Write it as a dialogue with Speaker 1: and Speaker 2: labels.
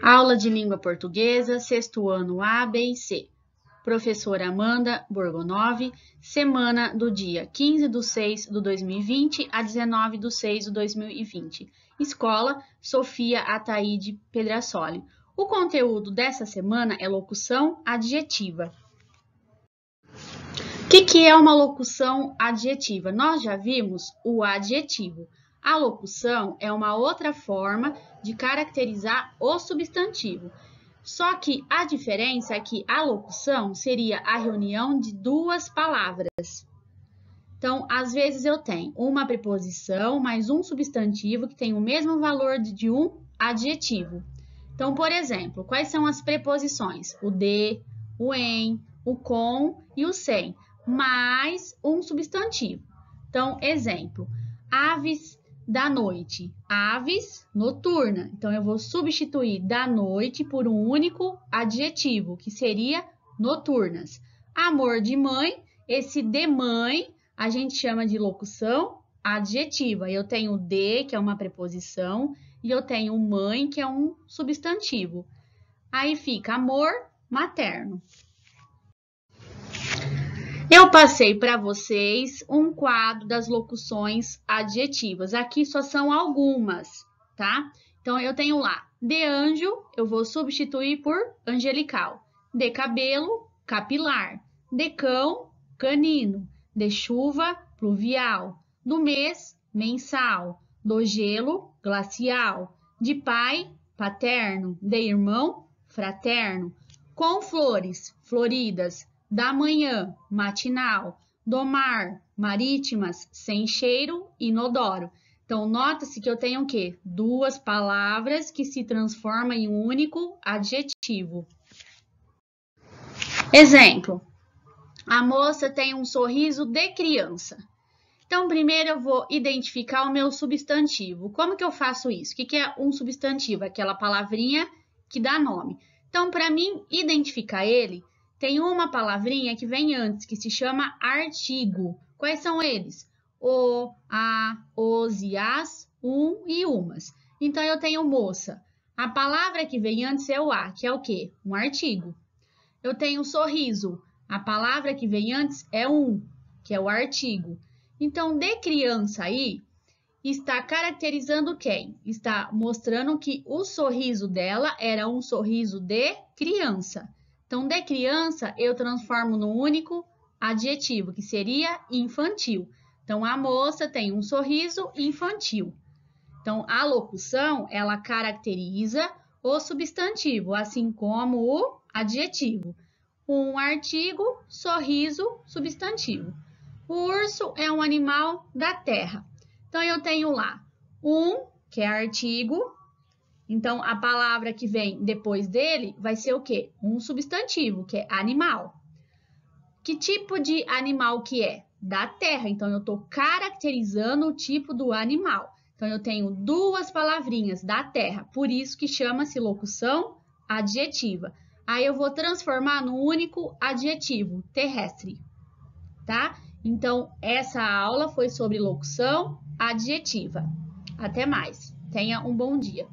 Speaker 1: Aula de Língua Portuguesa, sexto ano A, B e C. Professora Amanda Borgonov, semana do dia 15/6/2020 a 19/6/2020. Escola Sofia Ataide Pedrasoli. O conteúdo dessa semana é locução adjetiva. O que é uma locução adjetiva? Nós já vimos o adjetivo. A locução é uma outra forma de caracterizar o substantivo. Só que a diferença é que a locução seria a reunião de duas palavras. Então, às vezes eu tenho uma preposição mais um substantivo que tem o mesmo valor de um adjetivo. Então, por exemplo, quais são as preposições? O de, o em, o com e o sem, mais um substantivo. Então, exemplo, aves da noite, aves noturna. Então, eu vou substituir da noite por um único adjetivo, que seria noturnas. Amor de mãe, esse de mãe, a gente chama de locução adjetiva. Eu tenho de, que é uma preposição, e eu tenho mãe, que é um substantivo. Aí fica amor materno. Eu passei para vocês um quadro das locuções adjetivas. Aqui só são algumas, tá? Então, eu tenho lá, de anjo, eu vou substituir por angelical. De cabelo, capilar. De cão, canino. De chuva, pluvial. Do mês, mensal. Do gelo, glacial. De pai, paterno. De irmão, fraterno. Com flores, floridas. Da manhã, matinal. Do mar, marítimas, sem cheiro, inodoro. Então, nota-se que eu tenho o quê? Duas palavras que se transformam em um único adjetivo. Exemplo. A moça tem um sorriso de criança. Então, primeiro eu vou identificar o meu substantivo. Como que eu faço isso? O que é um substantivo? Aquela palavrinha que dá nome. Então, para mim identificar ele, tem uma palavrinha que vem antes, que se chama artigo. Quais são eles? O, a, os e as, um e umas. Então, eu tenho moça. A palavra que vem antes é o a, que é o quê? Um artigo. Eu tenho sorriso. A palavra que vem antes é um, que é o artigo. Então, de criança aí, está caracterizando quem? Está mostrando que o sorriso dela era um sorriso de criança. Então, de criança, eu transformo num único adjetivo, que seria infantil. Então, a moça tem um sorriso infantil. Então, a locução, ela caracteriza o substantivo, assim como o adjetivo. Um artigo, sorriso, substantivo. O urso é um animal da terra. Então, eu tenho lá um, que é artigo. Então, a palavra que vem depois dele vai ser o quê? Um substantivo, que é animal. Que tipo de animal que é? Da terra. Então, eu estou caracterizando o tipo do animal. Então, eu tenho duas palavrinhas da terra. Por isso que chama-se locução adjetiva. Aí, eu vou transformar num único adjetivo, terrestre. Tá? Então, essa aula foi sobre locução adjetiva. Até mais. Tenha um bom dia.